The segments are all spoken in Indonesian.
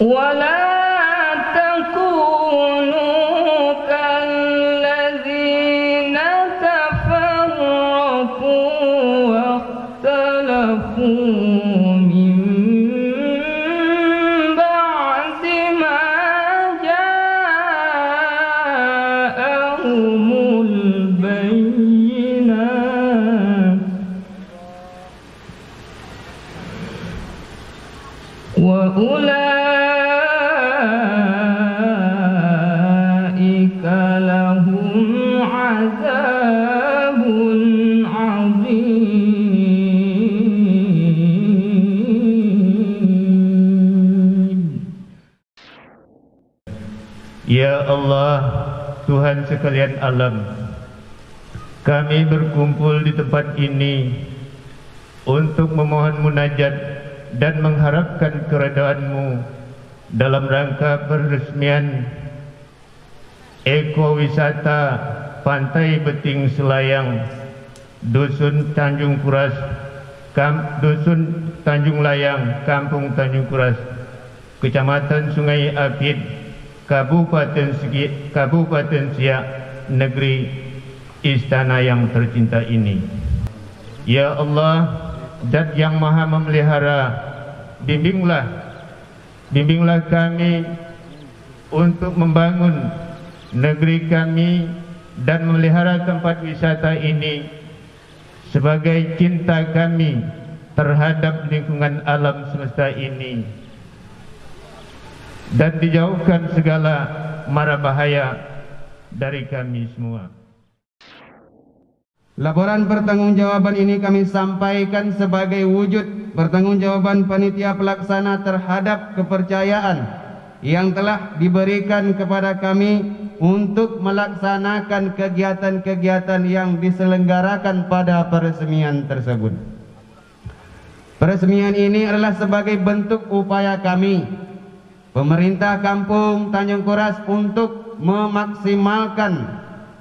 ولا تكونوا كالذين تفرقوا واختلفوا من بعد ما جاءهم البينات وأولئك لهم عذاب عظيم. Ya Allah, Tuhan sekalian alam, kami berkumpul di tempat ini untuk memohon munajat dan mengharapkan keridhaan-Mu dalam rangka peresmian ekowisata Pantai Beting Selayang, Dusun Tanjung Kuras, Dusun Tanjung Layang, Kampung Tanjung Kuras, Kecamatan Sungai Apit, Kabupaten Siak, negeri Istana yang tercinta ini. Ya Allah, Zat yang Maha Memelihara, bimbinglah kami untuk membangun negeri kami dan memelihara tempat wisata ini sebagai cinta kami terhadap lingkungan alam semesta ini, dan dijauhkan segala mara bahaya dari kami semua. Laporan pertanggungjawaban ini kami sampaikan sebagai wujud pertanggungjawaban panitia pelaksana terhadap kepercayaan yang telah diberikan kepada kami untuk melaksanakan kegiatan-kegiatan yang diselenggarakan pada peresmian tersebut. Peresmian ini adalah sebagai bentuk upaya kami, pemerintah Kampung Tanjung Kuras, untuk memaksimalkan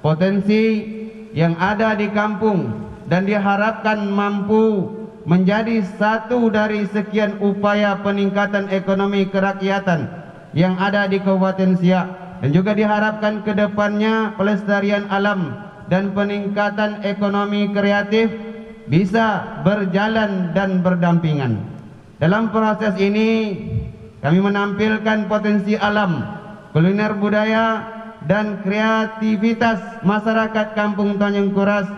potensi yang ada di kampung dan diharapkan mampu menjadi satu dari sekian upaya peningkatan ekonomi kerakyatan yang ada di Kabupaten Siak, dan juga diharapkan ke depannya pelestarian alam dan peningkatan ekonomi kreatif bisa berjalan dan berdampingan. Dalam proses ini kami menampilkan potensi alam, kuliner budaya dan kreativitas masyarakat Kampung Tanjung Kuras,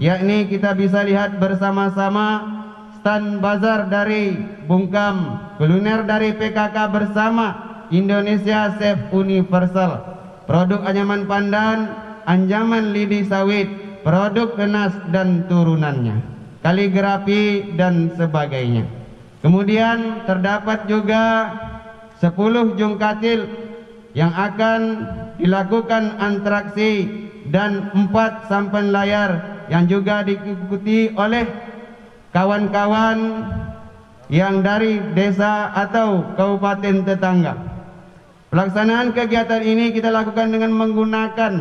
yakni kita bisa lihat bersama-sama stand bazar dari Bungkam, kuliner dari PKK bersama Indonesia Chef Universal, produk anyaman pandan, anjaman lidi sawit, produk kenas dan turunannya, kaligrafi dan sebagainya. Kemudian terdapat juga 10 jungkatil yang akan dilakukan atraksi dan 4 sampan layar yang juga diikuti oleh kawan-kawan yang dari desa atau kabupaten tetangga. Pelaksanaan kegiatan ini kita lakukan dengan menggunakan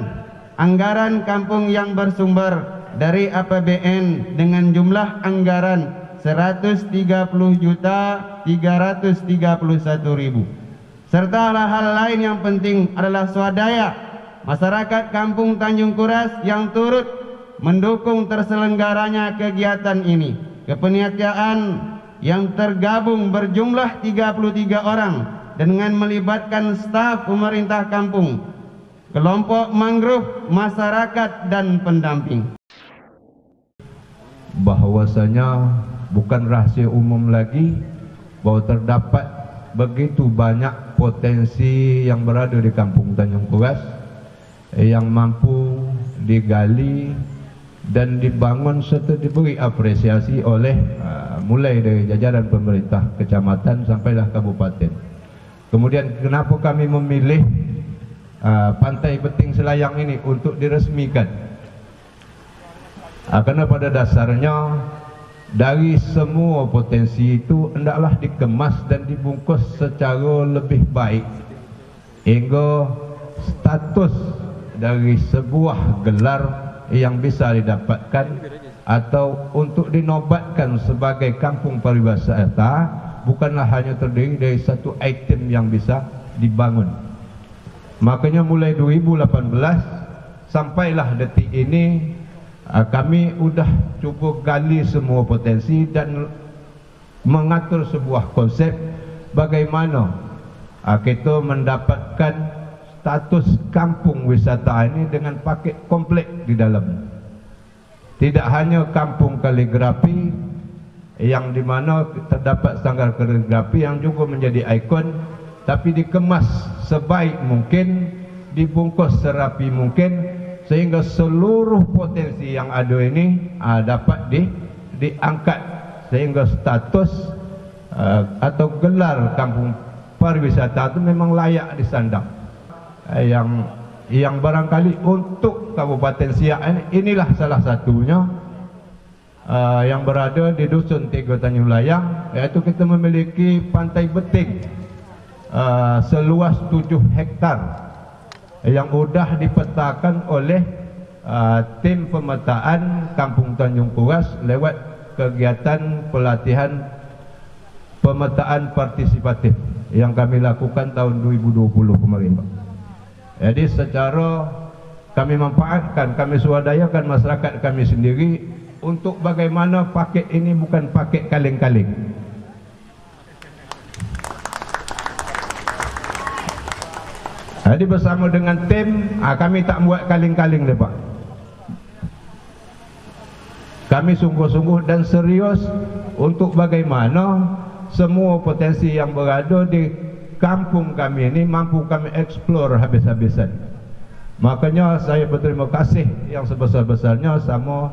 anggaran kampung yang bersumber dari APBN dengan jumlah anggaran 130.331.000, serta hal lain yang penting adalah swadaya masyarakat Kampung Tanjung Kuras yang turut mendukung terselenggaranya kegiatan ini. Kepanitiaan yang tergabung berjumlah 33 orang dengan melibatkan staf pemerintah kampung, kelompok mangrove, masyarakat dan pendamping. Bahwasanya bukan rahasia umum lagi bahwa terdapat begitu banyak potensi yang berada di Kampung Tanjung Kuras yang mampu digali dan dibangun serta diberi apresiasi oleh mulai dari jajaran pemerintah kecamatan sampailah kabupaten. Kemudian kenapa kami memilih Pantai Beting Selayang ini untuk diresmikan? Karena pada dasarnya dari semua potensi itu hendaklah dikemas dan dibungkus secara lebih baik hingga status dari sebuah gelar yang bisa didapatkan atau untuk dinobatkan sebagai kampung pariwisata bukanlah hanya terdiri dari satu item yang bisa dibangun. Makanya mulai 2018 sampailah detik ini kami sudah cuba gali semua potensi dan mengatur sebuah konsep bagaimana kita mendapatkan status kampung wisata ini dengan paket komplek di dalamnya. Tidak hanya kampung kaligrafi yang di mana terdapat sanggar kaligrafi yang juga menjadi ikon, tapi dikemas sebaik mungkin, dibungkus serapi mungkin sehingga seluruh potensi yang ada ini dapat diangkat sehingga status atau gelar kampung pariwisata itu memang layak disandang. Yang barangkali untuk Kabupaten Siak inilah salah satunya yang berada di Dusun Tiga Tanjung Layang, iaitu kita memiliki Pantai Beting seluas 7 hektar yang sudah dipetakan oleh tim pemetaan Kampung Tanjung Kuras lewat kegiatan pelatihan pemetaan partisipatif yang kami lakukan tahun 2020 kemarin, Pak. Jadi secara kami manfaatkan, kami swadayakan masyarakat kami sendiri untuk bagaimana paket ini bukan paket kaleng-kaleng. Jadi bersama dengan tim kami tak buat kaleng-kaleng deh, Pak. Kami sungguh-sungguh dan serius untuk bagaimana semua potensi yang berada di kampung kami ini mampu kami eksplor habis-habisan. Makanya saya berterima kasih yang sebesar-besarnya sama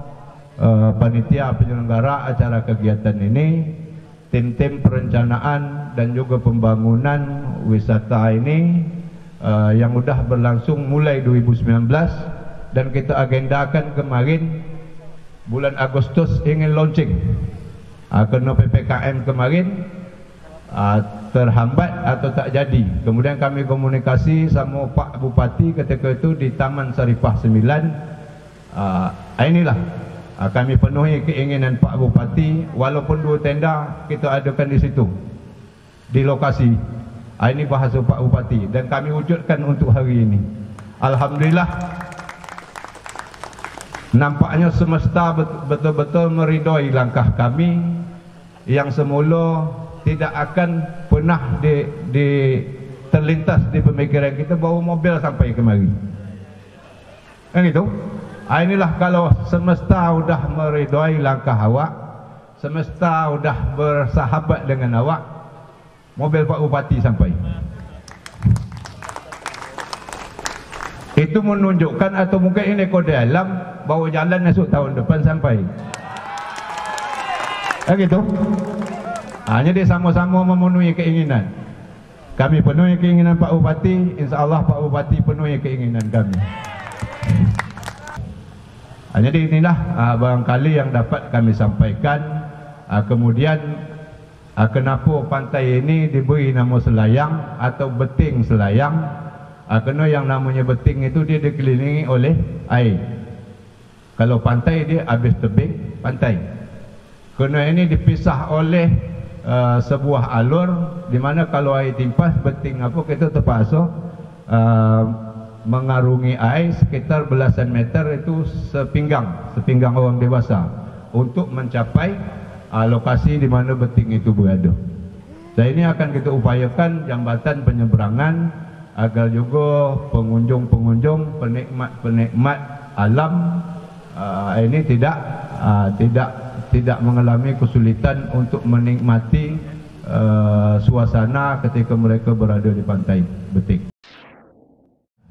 panitia penyelenggara acara kegiatan ini, tim-tim perencanaan dan juga pembangunan wisata ini yang sudah berlangsung mulai 2019 dan kita agendakan kemarin bulan Agustus ingin launching. Kerana PPKM kemarin terhambat atau tak jadi. Kemudian kami komunikasi sama Pak Bupati ketika itu di Taman Saripah 9. Inilah kami penuhi keinginan Pak Bupati, walaupun 2 tenda kita adakan di situ di lokasi. Ini bahasa Pak Bupati dan kami wujudkan untuk hari ini. Alhamdulillah, nampaknya semesta betul-betul meridai langkah kami yang semula tidak akan pernah terlintas di pemikiran kita bawa mobil sampai kemari. Kan itu? Inilah kalau semesta sudah meridai langkah awak, semesta sudah bersahabat dengan awak, mobil Pak Bupati sampai. Itu menunjukkan atau mungkin ini kode alam bahawa jalan esok tahun depan sampai. Gitu. Hanya dia sama-sama memenuhi keinginan. Kami penuhi keinginan Pak Bupati, insya-Allah Pak Bupati penuhi keinginan kami. Jadi inilah barangkali yang dapat kami sampaikan. Kemudian kenapa pantai ini diberi nama Selayang atau Beting Selayang? Kerana yang namanya beting itu dia dikelilingi oleh air. Kalau pantai dia habis tebing pantai. Kerana ini dipisah oleh sebuah alur di mana kalau air timpas beting apa kita terpaksa mengarungi air sekitar belasan meter, itu sepinggang orang dewasa, untuk mencapai lokasi di mana beting itu berada. Dan ini akan kita upayakan jambatan penyeberangan agar juga pengunjung-pengunjung, penikmat alam ini tidak mengalami kesulitan untuk menikmati suasana ketika mereka berada di pantai Beting.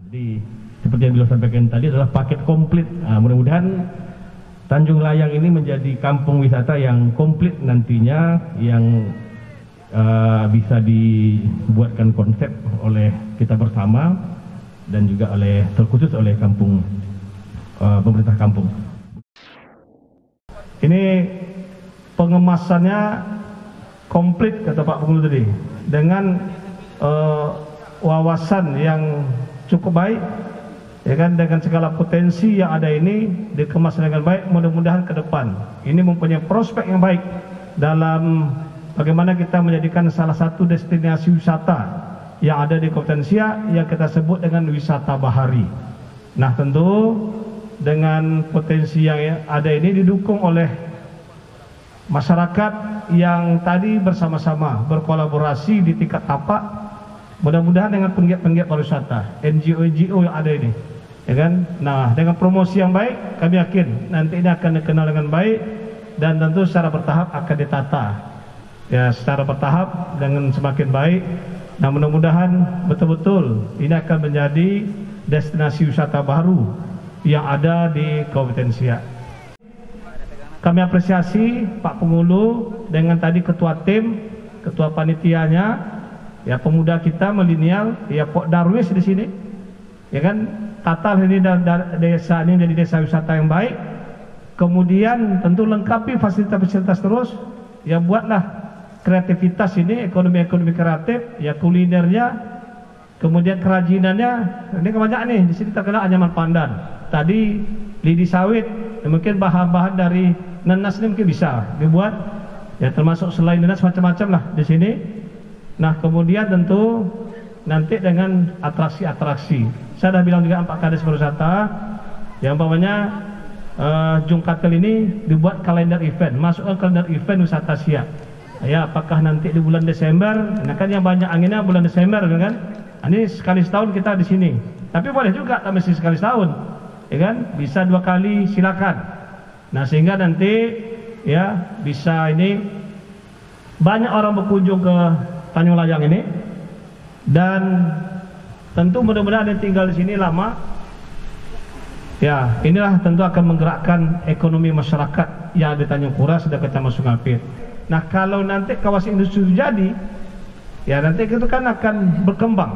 Jadi seperti yang beliau sampaikan tadi adalah paket komplit. Mudah-mudahan Tanjung Layang ini menjadi kampung wisata yang komplit nantinya, yang bisa dibuatkan konsep oleh kita bersama dan juga terkhusus oleh pemerintah kampung. Ini pengemasannya komplit, kata Pak Pengulu tadi, dengan wawasan yang cukup baik, ya kan, dengan segala potensi yang ada ini dikemas dengan baik. Mudah-mudahan ke depan ini mempunyai prospek yang baik dalam bagaimana kita menjadikan salah satu destinasi wisata yang ada di Kabupaten Siak yang kita sebut dengan wisata bahari. Nah, tentu dengan potensi yang ada ini didukung oleh masyarakat yang tadi bersama-sama berkolaborasi di tingkat tapak. Mudah-mudahan dengan penggiat-penggiat pariwisata, NGO yang ada ini, ya kan. Nah, dengan promosi yang baik, kami yakin nanti ini akan dikenal dengan baik dan tentu secara bertahap akan ditata, ya, secara bertahap dengan semakin baik. Nah, mudah-mudahan betul-betul ini akan menjadi destinasi wisata baru yang ada di Kabupaten Siak. Kami apresiasi Pak Pengulu dengan tadi ketua tim, ketua panitianya, ya, pemuda kita milenial, ya, Pok Darwis di sini, ya kan, tatal ini desa ini jadi desa wisata yang baik. Kemudian tentu lengkapi fasilitas-fasilitas terus, ya, buatlah kreativitas ini, ekonomi kreatif, ya, kulinernya, kemudian kerajinannya. Ini kebanyakan nih di sini terkenal anyaman pandan. Tadi lidi sawit, ya, mungkin bahan-bahan dari nanas ini mungkin bisa dibuat, ya, termasuk selain nanas macam-macam lah di sini. Nah, kemudian tentu nanti dengan atraksi-atraksi. Saya sudah bilang juga Pak Kades Pariwisata, yang umpamanya Jungkatel ini dibuat kalender event, masukkan kalender event wisata Siak. Ya, apakah nanti di bulan Desember? Nah, kan yang banyak anginnya bulan Desember, kan? Ini sekali setahun kita di sini. Tapi boleh juga tak mesti sekali setahun, ya kan? Bisa 2 kali, silakan. Nah, sehingga nanti, ya, bisa ini banyak orang berkunjung ke Tanjung Layang ini, dan tentu mudah-mudahan yang tinggal di sini lama, ya, inilah tentu akan menggerakkan ekonomi masyarakat yang ada di Tanjung Kuras dan Kecamatan Sungapit. Nah, kalau nanti kawasan industri itu jadi, ya, nanti itu kan akan berkembang,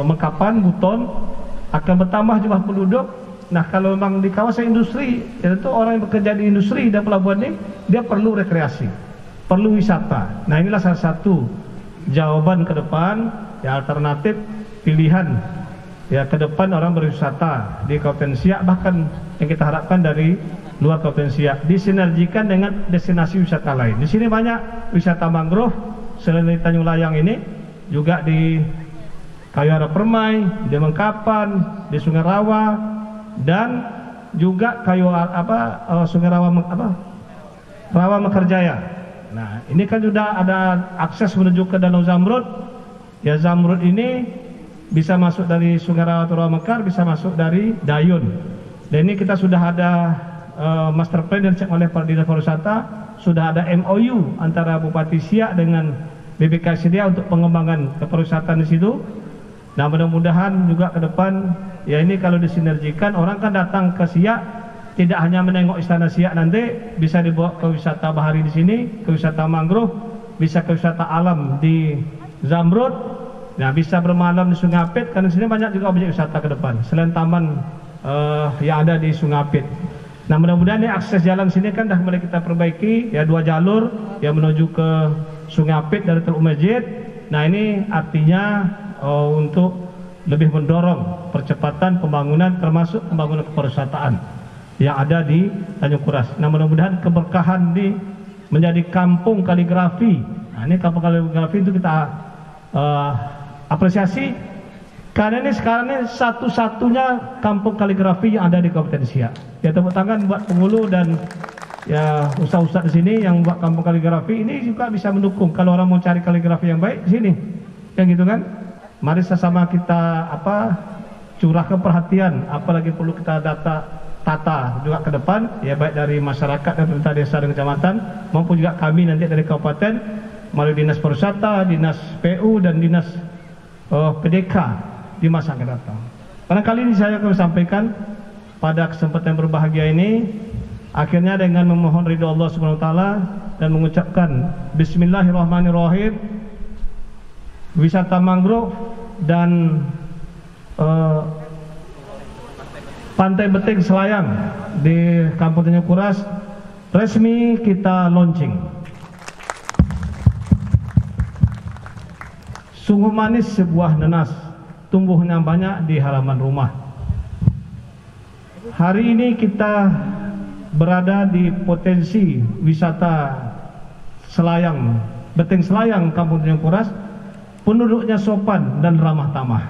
Mengkapan, Buton akan bertambah jumlah penduduk. Nah, kalau memang di kawasan industri, ya, tentu orang yang bekerja di industri dan pelabuhan ini dia perlu rekreasi, perlu wisata. Nah, inilah salah satu jawaban ke depan, ya, alternatif pilihan, ya, ke depan orang berwisata di Kabupaten Siak, bahkan yang kita harapkan dari luar Kabupaten Siak disinergikan dengan destinasi wisata lain. Di sini banyak wisata mangrove selain di Tanjung Layang ini, juga di Kayuara Permai, di Mengkapan, di Sungai Rawa, dan juga Sungai Rawa Rawa Mekarjaya. Nah, ini kan sudah ada akses menuju ke Danau Zamrud. Ya, Zamrud ini bisa masuk dari Sungai Rawa atau Rawa Mekar, bisa masuk dari Dayun. Dan ini kita sudah ada master plan yang dicek oleh Pak Dinas Pariwisata, sudah ada MOU antara Bupati Siak dengan BBKSDA untuk pengembangan kepariwisataan di situ. Nah, mudah-mudahan juga ke depan, ya, ini kalau disinergikan, orang kan datang ke Siak tidak hanya menengok Istana Siak, nanti bisa dibawa ke wisata bahari di sini, ke wisata mangrove, bisa ke wisata alam di Zamrud. Nah, bisa bermalam di Sungapit, karena di sini banyak juga objek wisata ke depan selain taman yang ada di Sungapit. Nah, mudah-mudahan ini akses jalan sini kan dah mulai kita perbaiki, ya, 2 jalur yang menuju ke Sungapit dari Teluk Masjid. Nah, ini artinya untuk lebih mendorong percepatan pembangunan, termasuk pembangunan kepariwisataan yang ada di Tanjung Kuras. Nah, mudah-mudahan keberkahan di menjadi kampung kaligrafi. Nah, ini kampung kaligrafi itu kita apresiasi Karena ini sekarang ini satu-satunya kampung kaligrafi yang ada di Kabupaten Siak. Ya, tepuk tangan buat penghulu dan ya ustaz-ustaz di sini yang buat kampung kaligrafi ini juga bisa mendukung. Kalau orang mau cari kaligrafi yang baik di sini, yang gitu kan. Mari sama kita curahkan perhatian, apalagi perlu kita tata juga ke depan, ya baik dari masyarakat dan pemerintah desa dan kecamatan maupun juga kami nanti dari kabupaten melalui dinas pariwisata, dinas PU dan dinas PDK di masa akan datang. Karena kali ini saya akan sampaikan pada kesempatan berbahagia ini, akhirnya dengan memohon ridho Allah Subhanahu wa taala dan mengucapkan bismillahirrahmanirrahim, wisata mangrove dan Pantai Beting Selayang di Kampung Tanjung Kuras resmi kita launching. Sungguh manis sebuah nanas, tumbuhnya banyak di halaman rumah. Hari ini kita berada di potensi wisata Selayang, Beting Selayang Kampung Tanjung Kuras. Penduduknya sopan dan ramah tamah.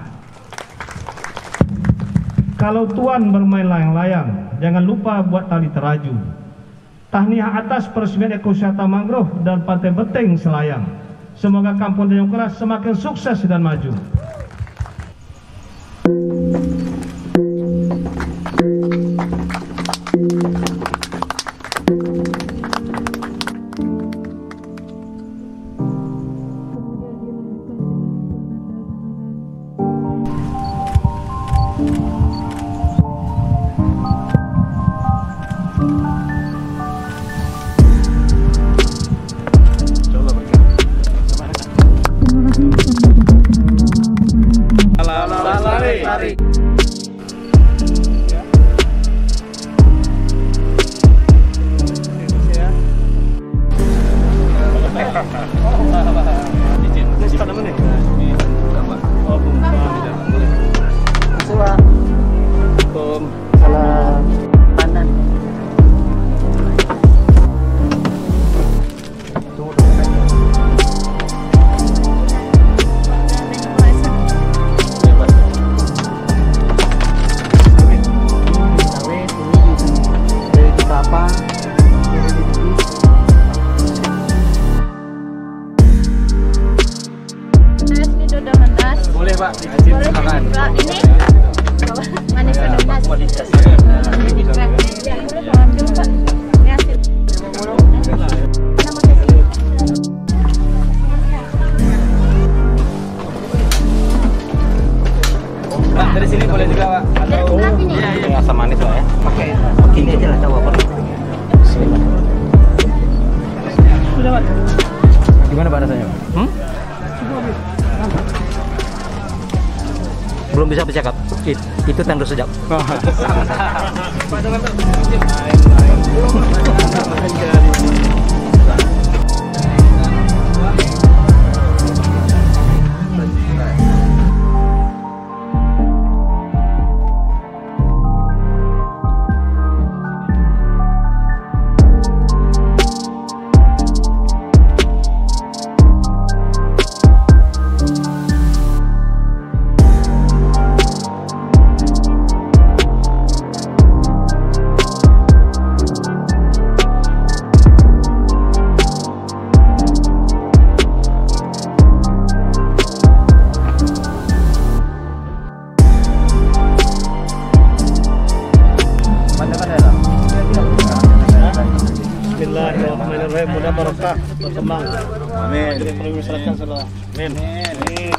Kalau tuan bermain layang-layang, jangan lupa buat tali teraju. Tahniah atas peresmian ekowisata mangrove dan Pantai Beting Selayang. Semoga Kampung Tanjung Kuras semakin sukses dan maju. Dari sini boleh juga, Pak. Atau ya, asam manis, Pak ya. Pakai ini aja lah, tahu apa. Sudah, Pak. Gimana Pak rasanya, Pak? Belum bisa bercakap. Itu tanda sedap. Bismillahirrahmanirrahim. Mudah barokah berkembang. Amin. Jadi perlu masyarakat saudara. Amin. Amin.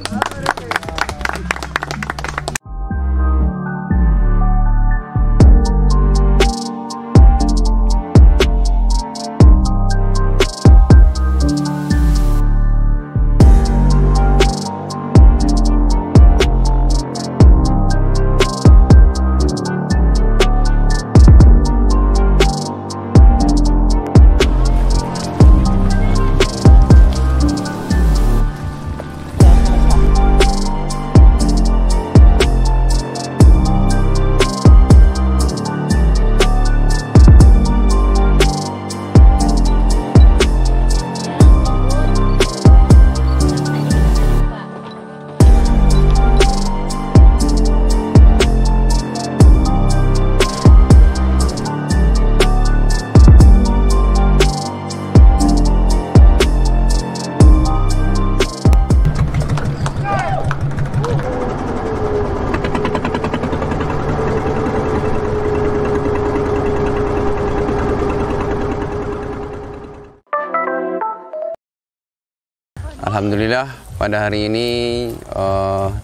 Alhamdulillah pada hari ini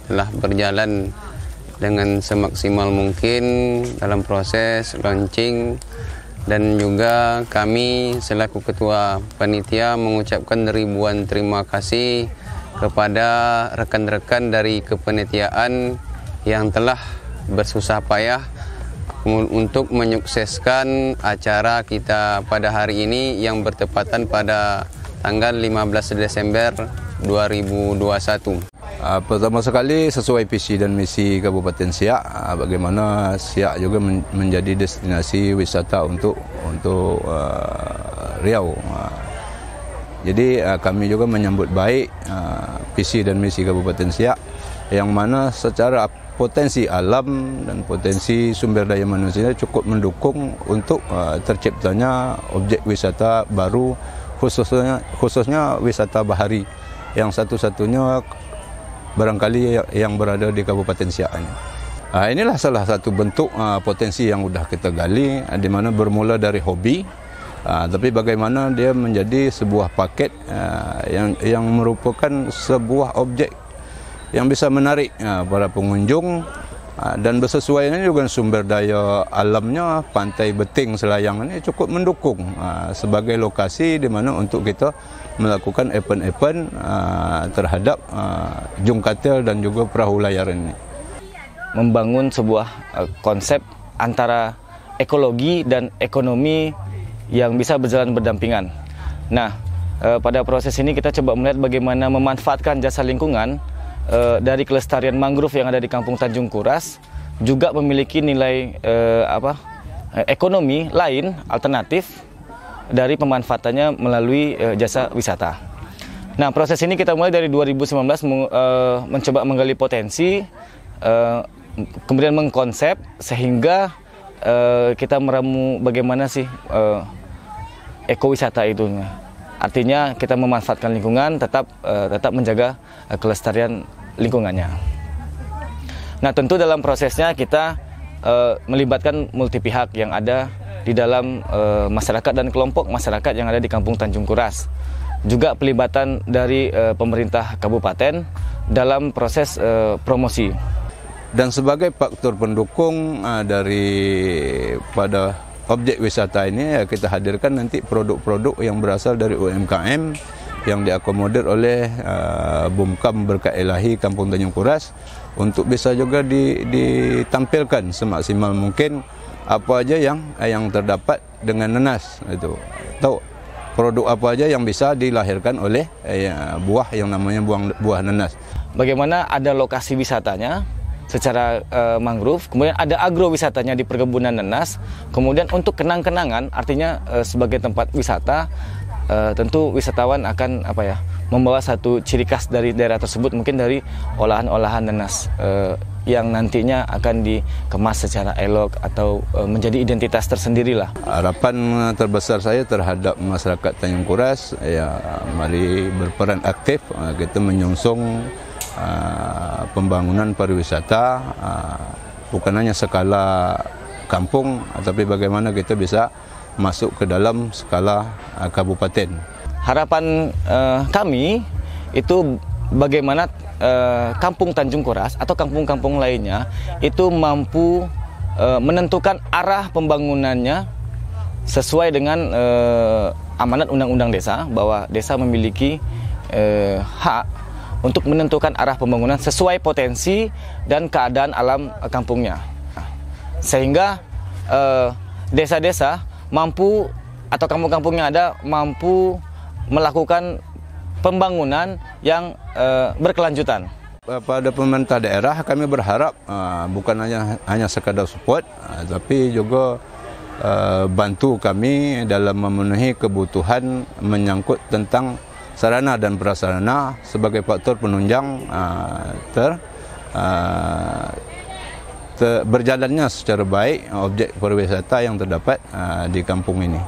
telah berjalan dengan semaksimal mungkin dalam proses launching, dan juga kami selaku ketua panitia mengucapkan ribuan terima kasih kepada rekan-rekan dari kepanitiaan yang telah bersusah payah untuk menyukseskan acara kita pada hari ini yang bertepatan pada tanggal 15 Desember 2021. Pertama sekali sesuai visi dan misi Kabupaten Siak, bagaimana Siak juga menjadi destinasi wisata untuk Riau. Jadi kami juga menyambut baik visi dan misi Kabupaten Siak, yang mana secara potensi alam dan potensi sumber daya manusia cukup mendukung untuk terciptanya objek wisata baru, khususnya wisata bahari yang satu-satunya barangkali yang berada di Kabupaten Siak ini. Inilah salah satu bentuk potensi yang sudah kita gali, di mana bermula dari hobi, tapi bagaimana dia menjadi sebuah paket yang merupakan sebuah objek yang bisa menarik para pengunjung, dan bersesuaian juga sumber daya alamnya. Pantai Beting Selayang ini cukup mendukung sebagai lokasi di mana untuk kita melakukan event-event terhadap jungkatil dan juga perahu layar ini. Membangun sebuah konsep antara ekologi dan ekonomi yang bisa berjalan berdampingan. Nah, pada proses ini kita coba melihat bagaimana memanfaatkan jasa lingkungan dari kelestarian mangrove yang ada di Kampung Tanjung Kuras, juga memiliki nilai ekonomi lain alternatif dari pemanfaatannya melalui jasa wisata. Nah, proses ini kita mulai dari 2019 mencoba menggali potensi, kemudian mengkonsep, sehingga kita meramu bagaimana sih ekowisata itu. Artinya kita memanfaatkan lingkungan, tetap menjaga kelestarian lingkungannya. Nah, tentu dalam prosesnya kita melibatkan multi pihak yang ada di dalam masyarakat dan kelompok masyarakat yang ada di Kampung Tanjung Kuras. Juga pelibatan dari pemerintah kabupaten dalam proses promosi. Dan sebagai faktor pendukung pada objek wisata ini, kita hadirkan nanti produk-produk yang berasal dari UMKM yang diakomodir oleh Bumkam Berkat Ilahi Kampung Tanjung Kuras, untuk bisa juga ditampilkan semaksimal mungkin apa aja yang terdapat dengan nenas itu, atau produk apa aja yang bisa dilahirkan oleh buah yang namanya buah nenas. Bagaimana ada lokasi wisatanya secara mangrove, kemudian ada agrowisatanya di perkebunan nenas, kemudian untuk kenang-kenangan, artinya sebagai tempat wisata, tentu wisatawan akan membawa satu ciri khas dari daerah tersebut, mungkin dari olahan-olahan nenas yang nantinya akan dikemas secara elok atau menjadi identitas tersendiri lah. Harapan terbesar saya terhadap masyarakat Tanjung Kuras, mari berperan aktif, kita menyongsong pembangunan pariwisata, bukan hanya skala kampung, tapi bagaimana kita bisa masuk ke dalam skala kabupaten. Harapan kami itu bagaimana Kampung Tanjung Kuras atau kampung-kampung lainnya itu mampu menentukan arah pembangunannya sesuai dengan amanat Undang-Undang Desa, bahwa desa memiliki hak untuk menentukan arah pembangunan sesuai potensi dan keadaan alam kampungnya, sehingga desa-desa mampu atau kampung-kampung yang ada mampu melakukan pembangunan yang berkelanjutan. Pada pemerintah daerah kami berharap bukan hanya sekadar support, tapi juga bantu kami dalam memenuhi kebutuhan menyangkut tentang sarana dan prasarana sebagai faktor penunjang berjalannya secara baik objek pariwisata yang terdapat di kampung ini.